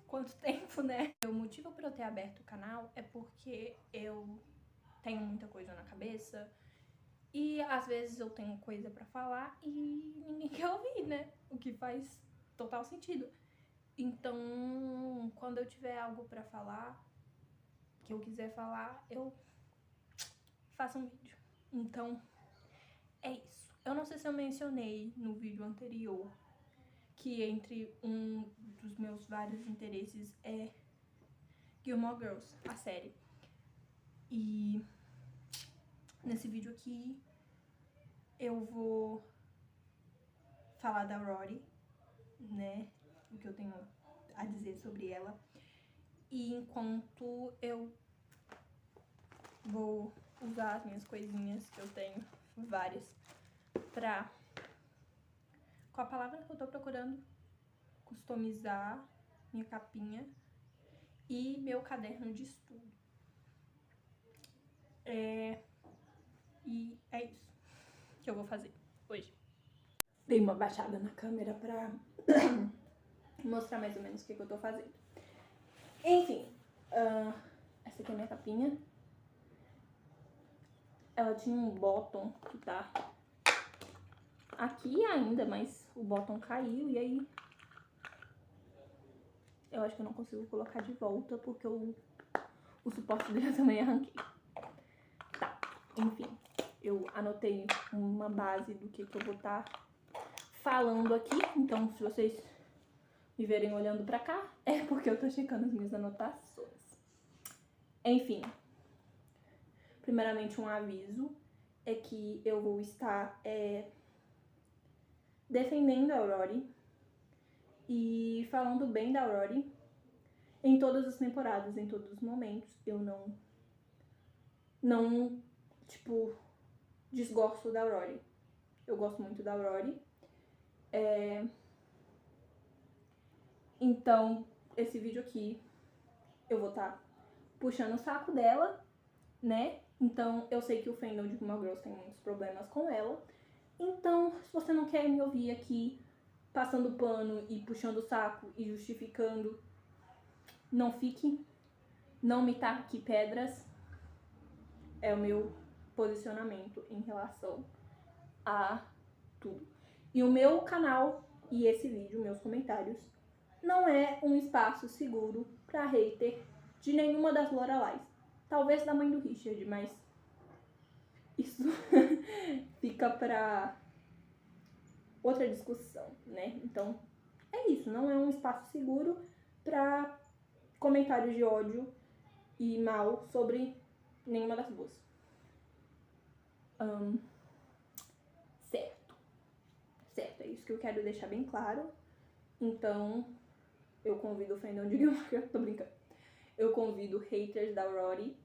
quanto tempo, né? O motivo pra eu ter aberto o canal é porque eu tenho muita coisa na cabeça e às vezes eu tenho coisa pra falar e ninguém quer ouvir, né? O que faz total sentido. Então, quando eu tiver algo pra falar, que eu quiser falar, eu faço um vídeo. Então, é isso. Eu não sei se eu mencionei no vídeo anterior que entre um dos meus vários interesses é Gilmore Girls, a série. E nesse vídeo aqui eu vou falar da Rory, né? O que eu tenho a dizer sobre ela. E enquanto eu vou usar as minhas coisinhas, que eu tenho várias, pra, qual a palavra que eu tô procurando? Customizar minha capinha e meu caderno de estudo. E é isso que eu vou fazer hoje. Dei uma baixada na câmera pra mostrar mais ou menos o que eu tô fazendo. Enfim, essa aqui é a minha capinha. Ela tinha um bottom que tá aqui ainda, mas o bottom caiu e aí eu acho que eu não consigo colocar de volta porque o suporte dele eu também arranquei. Tá, enfim, eu anotei uma base do que eu vou estar falando aqui, então se vocês me verem olhando pra cá, é porque eu tô checando as minhas anotações. Enfim, primeiramente um aviso é que eu vou estar defendendo a Rory e falando bem da Rory em todas as temporadas, em todos os momentos. Eu não tipo, desgosto da Rory. Eu gosto muito da Rory. Então, esse vídeo aqui, eu vou estar puxando o saco dela, né? Então, eu sei que o fandom de Gilmore Girls tem muitos problemas com ela. Então, se você não quer me ouvir aqui passando pano e puxando o saco e justificando, não fique, não me taque pedras. É o meu posicionamento em relação a tudo. E o meu canal e esse vídeo, meus comentários, não é um espaço seguro pra hater de nenhuma das Lorelais. Talvez da mãe do Richard, mas isso fica pra outra discussão, né? Então, é isso. Não é um espaço seguro pra comentários de ódio e mal sobre nenhuma das duas. Certo, é isso que eu quero deixar bem claro. Então, eu convido o fandom de Gilmore Girls, tô brincando. Eu convido haters da Rory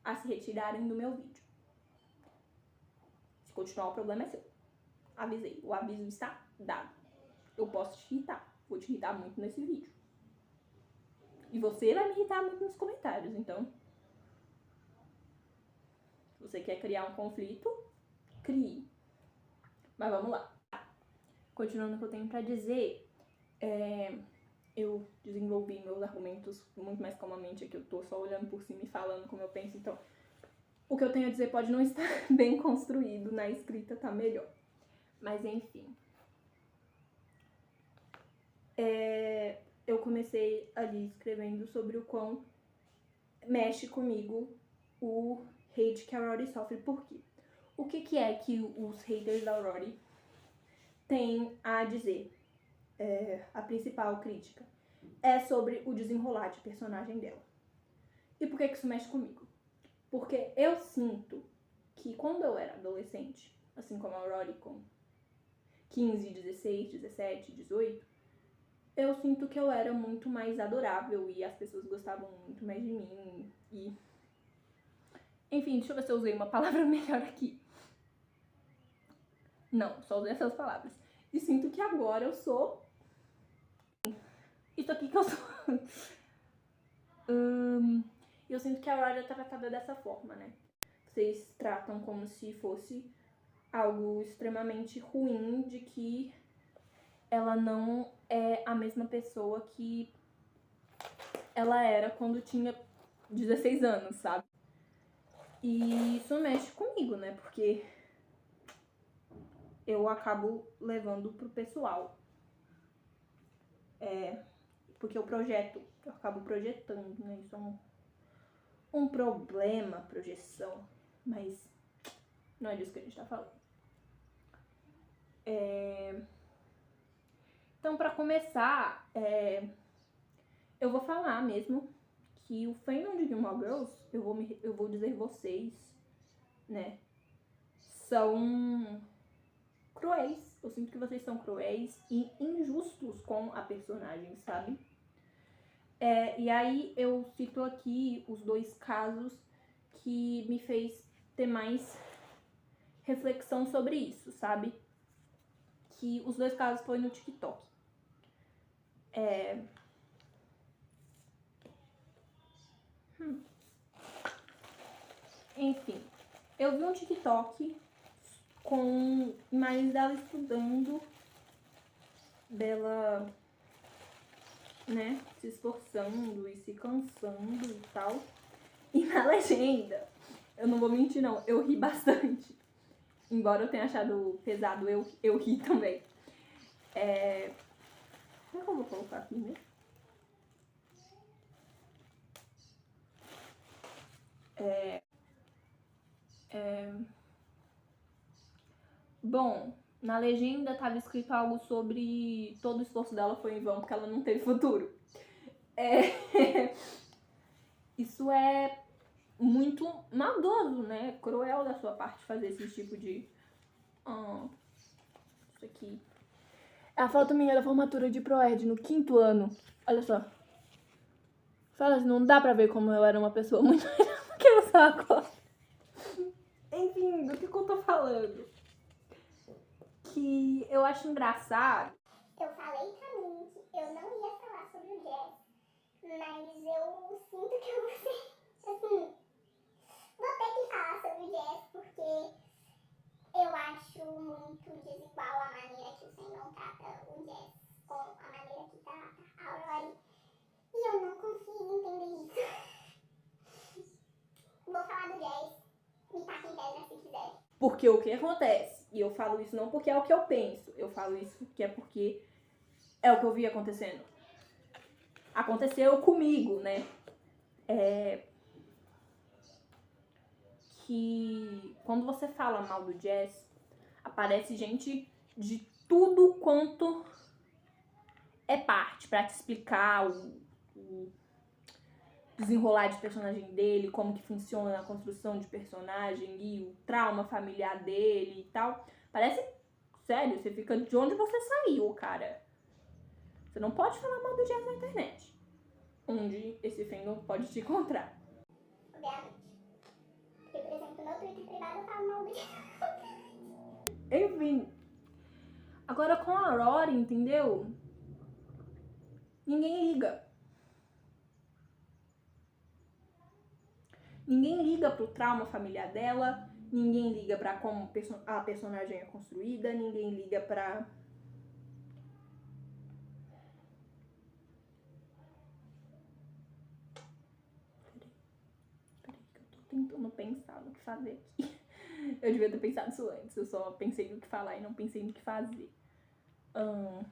a se retirarem do meu vídeo. Se continuar, o problema é seu. Avisei, o aviso está dado. Eu posso te irritar, vou te irritar muito nesse vídeo. E você vai me irritar muito nos comentários, então... Se você quer criar um conflito, crie. Mas vamos lá. Continuando o que eu tenho pra dizer, eu desenvolvi meus argumentos muito mais calmamente aqui. Eu tô só olhando por cima e falando como eu penso, então... O que eu tenho a dizer pode não estar bem construído, na escrita tá melhor. Mas enfim. Eu comecei ali escrevendo sobre o quão mexe comigo o hate que a Rory sofre. Por quê? O que é que os haters da Rory têm a dizer? A principal crítica é sobre o desenrolar de personagem dela. E por que isso mexe comigo? Porque eu sinto que quando eu era adolescente, assim como a Rory com 15, 16, 17, 18, eu sinto que eu era muito mais adorável e as pessoas gostavam muito mais de mim e... Enfim, deixa eu ver se eu usei uma palavra melhor aqui. Não, só usei essas palavras. E sinto que agora eu sou... Isso aqui que eu sou... Eu sinto que a Rory é tratada dessa forma, né? Vocês tratam como se fosse algo extremamente ruim, de que ela não é a mesma pessoa que ela era quando tinha 16 anos, sabe? E isso mexe comigo, né? Porque eu acabo levando pro pessoal. Porque eu acabo projetando, né? Isso é um problema, projeção. Mas não é disso que a gente tá falando. Então, pra começar, eu vou falar mesmo que o fandom de Gilmore Girls, eu vou dizer vocês, né, são cruéis. Eu sinto que vocês são cruéis e injustos com a personagem, sabe? E aí eu cito aqui os 2 casos que me fez ter mais reflexão sobre isso, sabe? Que os 2 casos foi no TikTok. Enfim, eu vi um TikTok com imagens dela estudando, dela, né, se esforçando e se cansando e tal. E na legenda, eu não vou mentir não, eu ri bastante. Embora eu tenha achado pesado, eu ri também. Como é que eu vou colocar aqui mesmo? Bom, na legenda estava escrito algo sobre todo o esforço dela foi em vão porque ela não teve futuro. Isso é muito maldoso, né? Cruel da sua parte fazer esse tipo de... isso aqui. É a foto minha da formatura de Proerd no 5º ano. Olha só. Fala assim, não dá pra ver como eu era uma pessoa muito melhor do que eu sou agora. Enfim, do que eu tô falando? Que eu acho engraçado. Eu falei pra mim que eu não ia falar sobre o jazz, mas eu sinto que eu vou ser, assim, vou ter que falar sobre o jazz porque eu acho muito desigual a maneira que o fandom trata o jazz com a maneira que trata a Rory. E eu não consigo entender isso. Vou falar do jazz, me taca em pedra se quiser. Porque o que acontece? E eu falo isso não porque é o que eu penso, eu falo isso porque é o que eu vi acontecendo. Aconteceu comigo, né? Que quando você fala mal do jazz, aparece gente de tudo quanto é parte pra te explicar o desenrolar de personagem dele, como que funciona a construção de personagem e o trauma familiar dele e tal. Parece sério, você fica de onde você saiu, cara. Você não pode falar mal do jazz na internet, onde esse fandom pode te encontrar. Obviamente. Porque, por exemplo, no meu Twitter privado eu falo mal do jazz. Enfim. Agora com a Rory, entendeu? Ninguém liga. Ninguém liga pro trauma familiar dela, ninguém liga pra como a personagem é construída, ninguém liga pra... Peraí que eu tô tentando pensar no que fazer aqui. Eu devia ter pensado isso antes, eu só pensei no que falar e não pensei no que fazer. Eu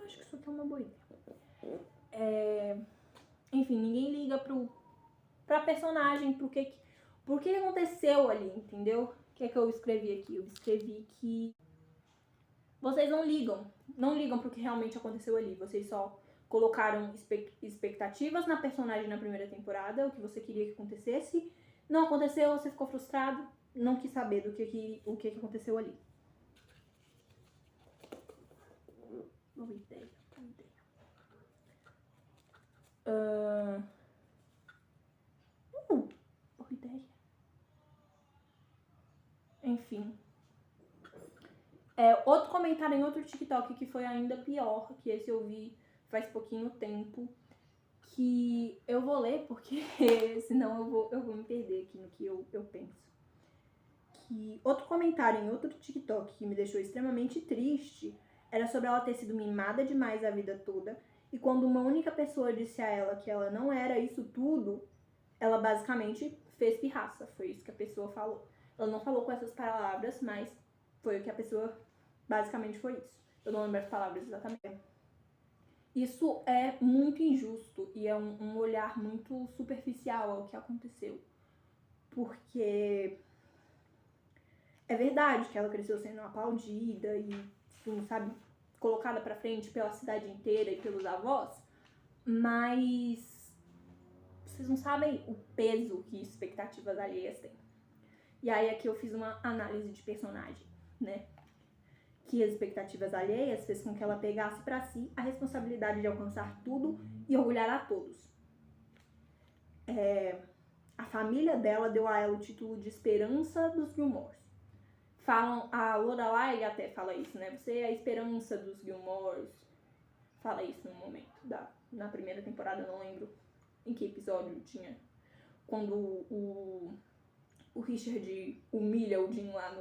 acho que isso aqui é uma boa ideia. Enfim, ninguém liga pra personagem, por que aconteceu ali, entendeu? O que é que eu escrevi aqui? Eu escrevi que vocês não ligam pro que realmente aconteceu ali. Vocês só colocaram expectativas na personagem na primeira temporada, o que você queria que acontecesse. Não aconteceu, você ficou frustrado, não quis saber o que aconteceu ali. Boa ideia. Boa ideia. Enfim. Outro comentário em outro TikTok que foi ainda pior, que esse eu vi faz pouquinho tempo, que eu vou ler porque senão eu vou me perder aqui no que eu penso. Que outro comentário em outro TikTok que me deixou extremamente triste era sobre ela ter sido mimada demais a vida toda E quando uma única pessoa disse a ela que ela não era isso tudo, ela basicamente fez pirraça. Foi isso que a pessoa falou. Ela não falou com essas palavras, mas foi o que a pessoa... Basicamente foi isso. Eu não lembro as palavras exatamente. Isso é muito injusto e é um olhar muito superficial ao que aconteceu. Porque é verdade que ela cresceu sendo aplaudida e, assim, sabe, colocada pra frente pela cidade inteira e pelos avós, mas vocês não sabem o peso que expectativas alheias têm. E aí aqui eu fiz uma análise de personagem, né? Que as expectativas alheias fez com que ela pegasse pra si a responsabilidade de alcançar tudo e orgulhar a todos. A família dela deu a ela o título de esperança dos Gilmores. A Lorelai até fala isso, né? Você é a esperança dos Gilmores. Fala isso no momento na primeira temporada, não lembro em que episódio tinha. Quando o Richard humilha o Jim lá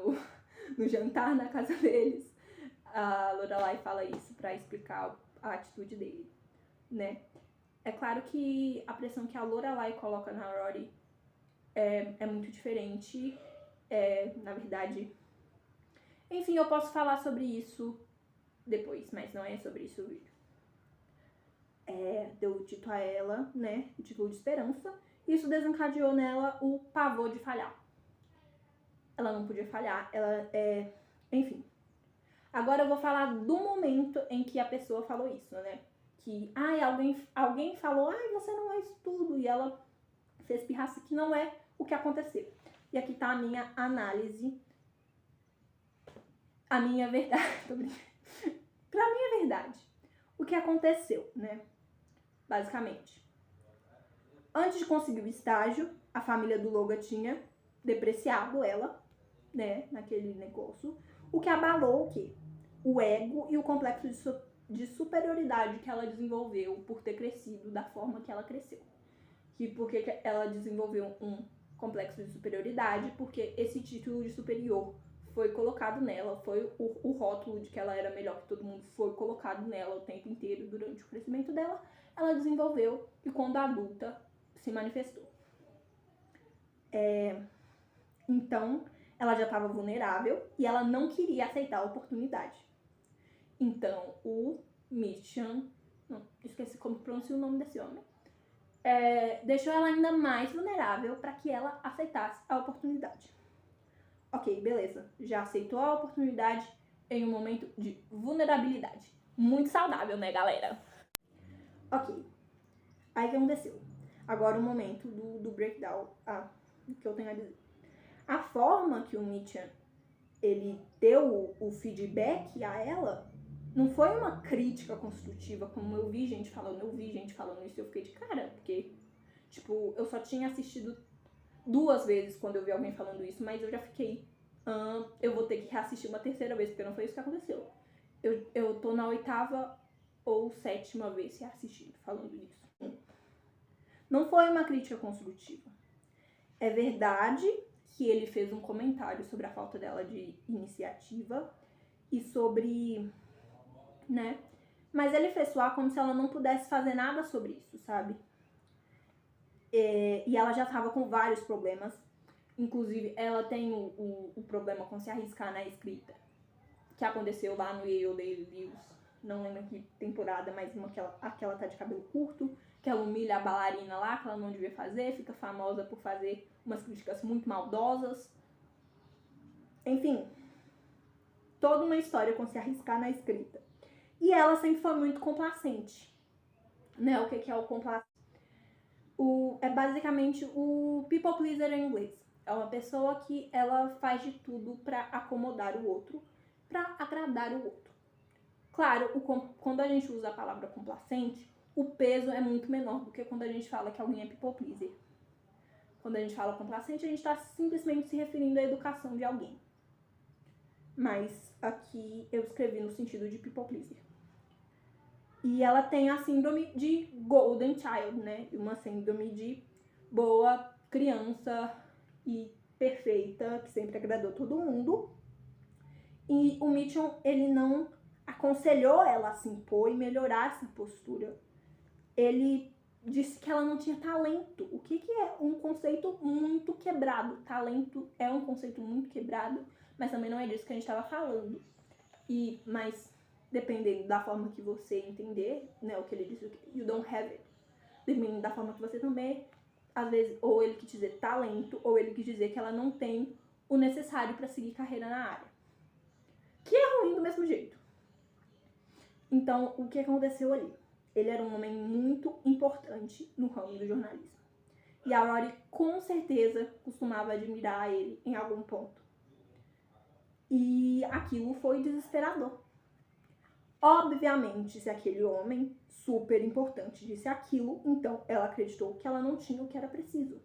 no jantar na casa deles. A Lorelai fala isso pra explicar a atitude dele, né? É claro que a pressão que a Lorelai coloca na Rory é muito diferente. Na verdade... Enfim, eu posso falar sobre isso depois, mas não é sobre isso o vídeo. Deu o título a ela, né? O título de esperança. E isso desencadeou nela o pavor de falhar. Ela não podia falhar, enfim. Agora eu vou falar do momento em que a pessoa falou isso, né? Que, alguém falou, você não é isso tudo. E ela fez pirraça, que não é o que aconteceu. E aqui tá a minha análise. A minha verdade. Tô brincando. Pra mim é verdade. O que aconteceu, né? Basicamente. Antes de conseguir o estágio, a família do Logan tinha depreciado ela, né? Naquele negócio. O que abalou o quê? O ego e o complexo de superioridade que ela desenvolveu por ter crescido da forma que ela cresceu. E por que ela desenvolveu um complexo de superioridade? Porque esse título de superior foi colocado nela, foi o rótulo de que ela era melhor que todo mundo foi colocado nela o tempo inteiro durante o crescimento dela. Ela desenvolveu e quando adulta se manifestou. Então, ela já estava vulnerável e ela não queria aceitar a oportunidade. Então, o Mitchum, esqueci como pronuncia o nome desse homem, deixou ela ainda mais vulnerável para que ela aceitasse a oportunidade. Ok, beleza. Já aceitou a oportunidade em um momento de vulnerabilidade. Muito saudável, né, galera? Ok. Aí o que aconteceu? Agora o momento do breakdown, que eu tenho a dizer. A forma que o Mitchum, ele deu o feedback a ela, não foi uma crítica construtiva, como eu vi gente falando isso e eu fiquei de cara, porque, tipo, eu só tinha assistido 2 vezes quando eu vi alguém falando isso, mas eu já fiquei, eu vou ter que reassistir uma 3ª vez, porque não foi isso que aconteceu. Eu tô na 8ª ou 7ª vez reassistindo, falando isso. Não foi uma crítica construtiva. É verdade que ele fez um comentário sobre a falta dela de iniciativa e sobre, né? Mas ele fez soar como se ela não pudesse fazer nada sobre isso, sabe? E ela já tava com vários problemas. Inclusive, ela tem o problema com se arriscar na escrita, que aconteceu lá no Yale Daily News. Não lembro que temporada, mas aquela tá de cabelo curto, que ela humilha a bailarina lá, que ela não devia fazer, fica famosa por fazer umas críticas muito maldosas. Enfim, toda uma história com se arriscar na escrita. E ela sempre foi muito complacente. Né? O que é o complacente? É basicamente o people pleaser em inglês. É uma pessoa que ela faz de tudo pra acomodar o outro, pra agradar o outro. Claro, quando a gente usa a palavra complacente, o peso é muito menor do que quando a gente fala que alguém é people pleaser. Quando a gente fala complacente, a gente está simplesmente se referindo à educação de alguém. Mas aqui eu escrevi no sentido de people pleaser. E ela tem a síndrome de golden child, né? Uma síndrome de boa criança e perfeita, que sempre agradou todo mundo. E o Mitchum, ele não aconselhou ela a se impor e melhorar essa postura. Ele disse que ela não tinha talento, o que é um conceito muito quebrado. Talento é um conceito muito quebrado, mas também não é disso que a gente estava falando. Mas dependendo da forma que você entender, né, o que ele disse, you don't have it. Dependendo da forma que você também, às vezes, ou ele quis dizer talento, ou ele quis dizer que ela não tem o necessário para seguir carreira na área. Que é ruim do mesmo jeito. Então, o que aconteceu ali? Ele era um homem muito importante no ramo do jornalismo. E a Rory, com certeza, costumava admirar ele em algum ponto. E aquilo foi desesperador. Obviamente, se aquele homem super importante disse aquilo, então ela acreditou que ela não tinha o que era preciso.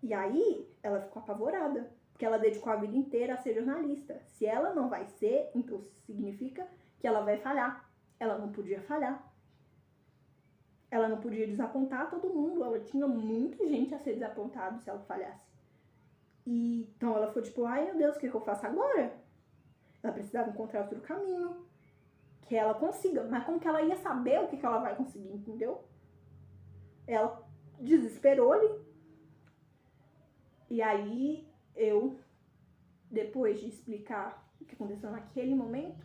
E aí, ela ficou apavorada, porque ela dedicou a vida inteira a ser jornalista. Se ela não vai ser, então significa que ela vai falhar. Ela não podia falhar. Ela não podia desapontar todo mundo. Ela tinha muita gente a ser desapontada se ela falhasse. E então ela foi tipo, ai meu Deus, o que eu faço agora? Ela precisava encontrar outro caminho. Que ela consiga. Mas como que ela ia saber o que ela vai conseguir, entendeu? Ela desesperou ali. E aí eu, depois de explicar o que aconteceu naquele momento,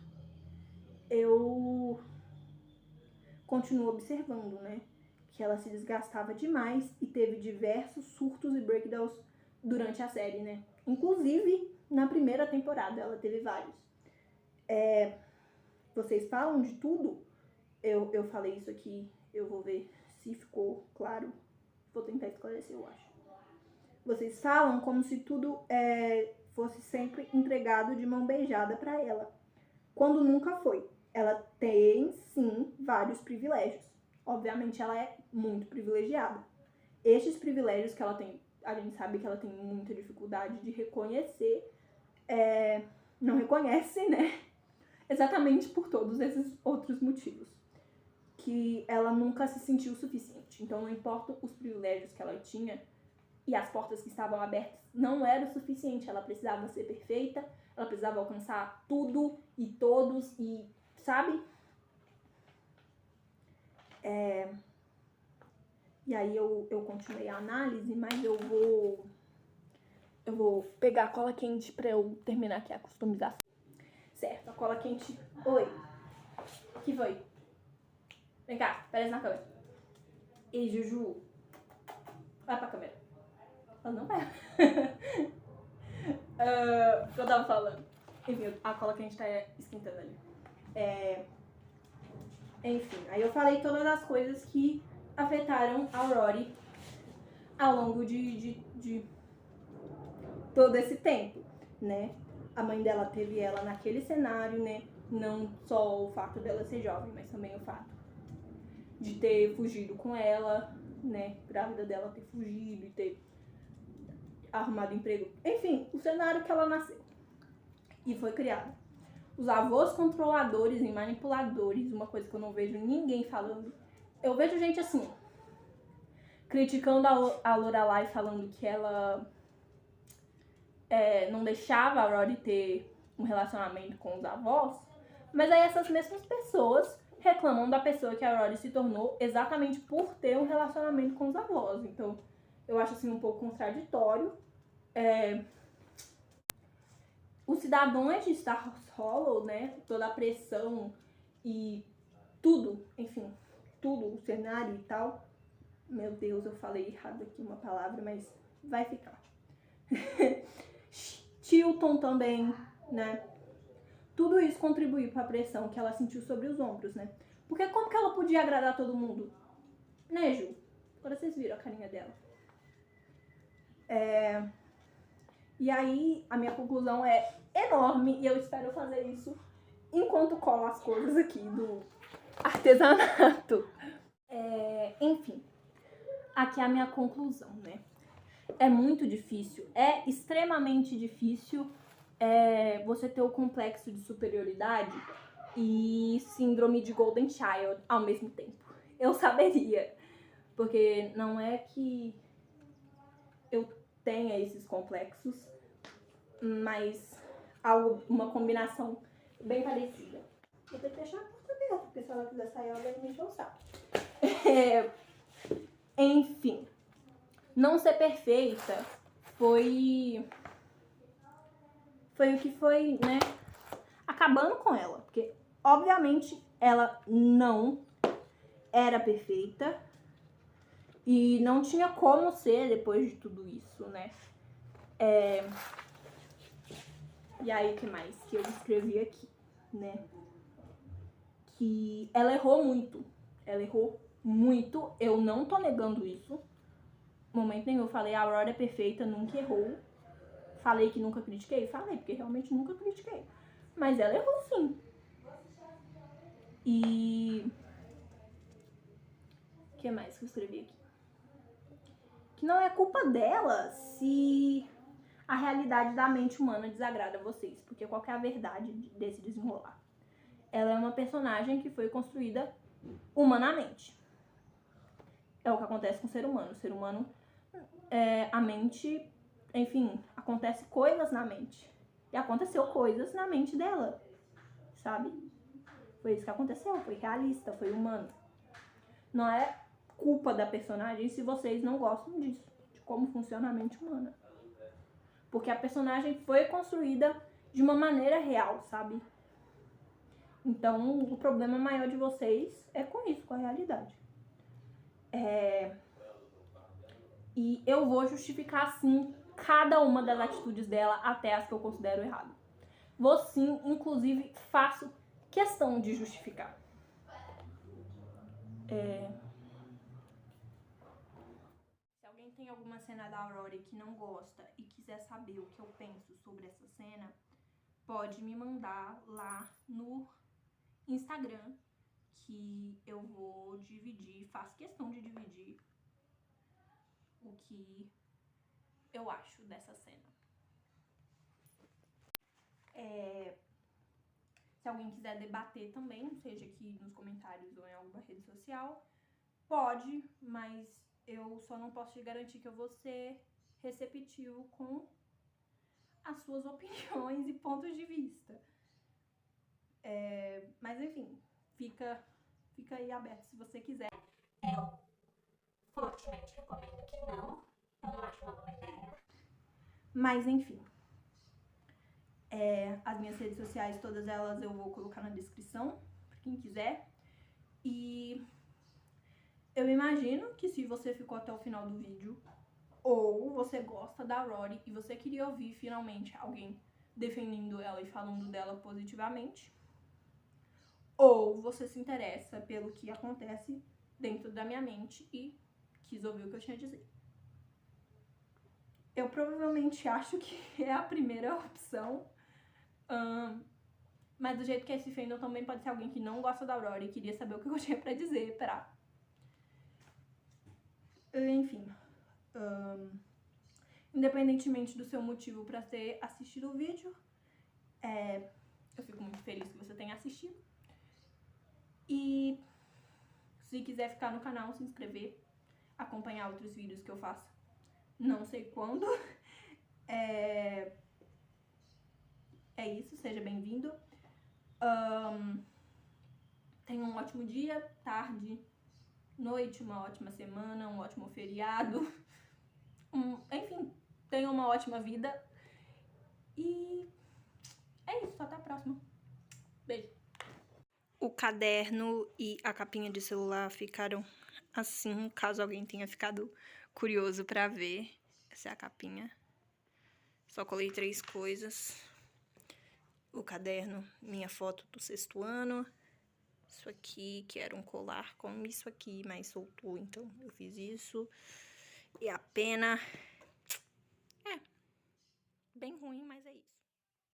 eu continuo observando, né? Que ela se desgastava demais e teve diversos surtos e breakdowns durante a série, né? Inclusive, na primeira temporada, ela teve vários. Vocês falam de tudo? Eu falei isso aqui, eu vou ver se ficou claro. Vou tentar esclarecer, eu acho. Vocês falam como se tudo fosse sempre entregado de mão beijada pra ela, quando nunca foi. Ela tem, sim, vários privilégios. Obviamente, ela é muito privilegiada. Estes privilégios que ela tem, a gente sabe que ela tem muita dificuldade de reconhecer, não reconhece, né? Exatamente por todos esses outros motivos. Que ela nunca se sentiu o suficiente. Então, não importa os privilégios que ela tinha e as portas que estavam abertas, não era o suficiente. Ela precisava ser perfeita, ela precisava alcançar tudo e todos e, sabe? E aí eu continuei a análise, mas eu vou pegar a cola quente pra eu terminar aqui a customização. Certo, a cola quente. Oi. O que foi? Vem cá, aparece na câmera. Ei, Juju. Vai pra câmera. Ela não vai. O que eu tava falando? Enfim, a cola quente tá esquentando ali. Enfim, aí eu falei todas as coisas que afetaram a Rory ao longo de todo esse tempo, né? A mãe dela teve ela naquele cenário, né? Não só o fato dela ser jovem, mas também o fato de ter fugido com ela, né? Grávida dela ter fugido e ter arrumado emprego. Enfim, o cenário que ela nasceu e foi criado. Os avós controladores e manipuladores, uma coisa que eu não vejo ninguém falando. Eu vejo gente assim, criticando a Lorelai, falando que ela não deixava a Rory ter um relacionamento com os avós. Mas aí essas mesmas pessoas reclamam da pessoa que a Rory se tornou exatamente por ter um relacionamento com os avós. Então, eu acho assim um pouco contraditório. Os cidadãos de Stars Hollow, né? Toda a pressão e tudo, enfim, tudo, o cenário e tal. Meu Deus, eu falei errado aqui uma palavra, mas vai ficar. Chilton também, né? Tudo isso contribuiu para a pressão que ela sentiu sobre os ombros, né? Porque como que ela podia agradar todo mundo? Né, Ju? Agora vocês viram a carinha dela. E aí, a minha conclusão é enorme e eu espero fazer isso enquanto colo as coisas aqui do artesanato. Enfim, aqui é a minha conclusão, né? É muito difícil, é extremamente difícil você ter o complexo de superioridade e síndrome de Golden Child ao mesmo tempo. Eu saberia, porque não é que eu tenha esses complexos, mas uma combinação bem parecida. Vou ter que deixar a porta aberta, porque se ela quiser sair, ela vai me encher o saco. Enfim. Não ser perfeita foi o que foi, né, acabando com ela. Porque, obviamente, ela não era perfeita e não tinha como ser depois de tudo isso, né? E aí, o que mais que eu escrevi aqui, né? Que ela errou muito. Ela errou muito. Eu não tô negando isso. Momento nenhum eu falei, a Aurora é perfeita, nunca errou. Falei que nunca critiquei? Falei, porque realmente nunca critiquei. Mas ela errou sim. E... o que mais que eu escrevi aqui? Que não é culpa dela se a realidade da mente humana desagrada vocês. Porque qual que é a verdade desse desenrolar? Ela é uma personagem que foi construída humanamente. É o que acontece com o ser humano. O ser humano, a mente, enfim, acontece coisas na mente. E aconteceu coisas na mente dela, sabe? Foi isso que aconteceu, foi realista, foi humano. Não é culpa da personagem se vocês não gostam disso, de como funciona a mente humana. Porque a personagem foi construída de uma maneira real, sabe? Então, o problema maior de vocês é com isso, com a realidade. E eu vou justificar, sim, cada uma das atitudes dela, até as que eu considero errado. Vou sim, inclusive, faço questão de justificar. Se alguém tem alguma cena da Aurora que não gosta e quiser saber o que eu penso sobre essa cena, pode me mandar lá no Instagram, que eu vou dividir, faço questão de dividir o que eu acho dessa cena. Se alguém quiser debater também, seja aqui nos comentários ou em alguma rede social, pode, mas eu só não posso te garantir que eu vou ser receptivo com as suas opiniões e pontos de vista. Mas enfim, fica aí aberto se você quiser. Eu fortemente recomendo que não, eu não acho uma boa ideia. Mas enfim, as minhas redes sociais, todas elas eu vou colocar na descrição, pra quem quiser. E eu imagino que se você ficou até o final do vídeo, ou você gosta da Rory e você queria ouvir finalmente alguém defendendo ela e falando dela positivamente, ou você se interessa pelo que acontece dentro da minha mente e quis ouvir o que eu tinha a dizer. Eu provavelmente acho que é a primeira opção, mas do jeito que é esse fandom também pode ser alguém que não gosta da Aurora e queria saber o que eu tinha pra dizer, enfim, independentemente do seu motivo pra ter assistido o vídeo, eu fico muito feliz que você tenha assistido. E se quiser ficar no canal, se inscrever, acompanhar outros vídeos que eu faço, não sei quando. É isso, seja bem-vindo. Tenha um ótimo dia, tarde, noite, uma ótima semana, um ótimo feriado. Enfim, tenha uma ótima vida. E é isso, até a próxima. Beijo. O caderno e a capinha de celular ficaram assim, caso alguém tenha ficado curioso pra ver. Essa é a capinha. Só colei 3 coisas. O caderno, minha foto do 6º ano. Isso aqui, que era um colar com isso aqui, mas soltou, então eu fiz isso. E a pena... bem ruim, mas é isso.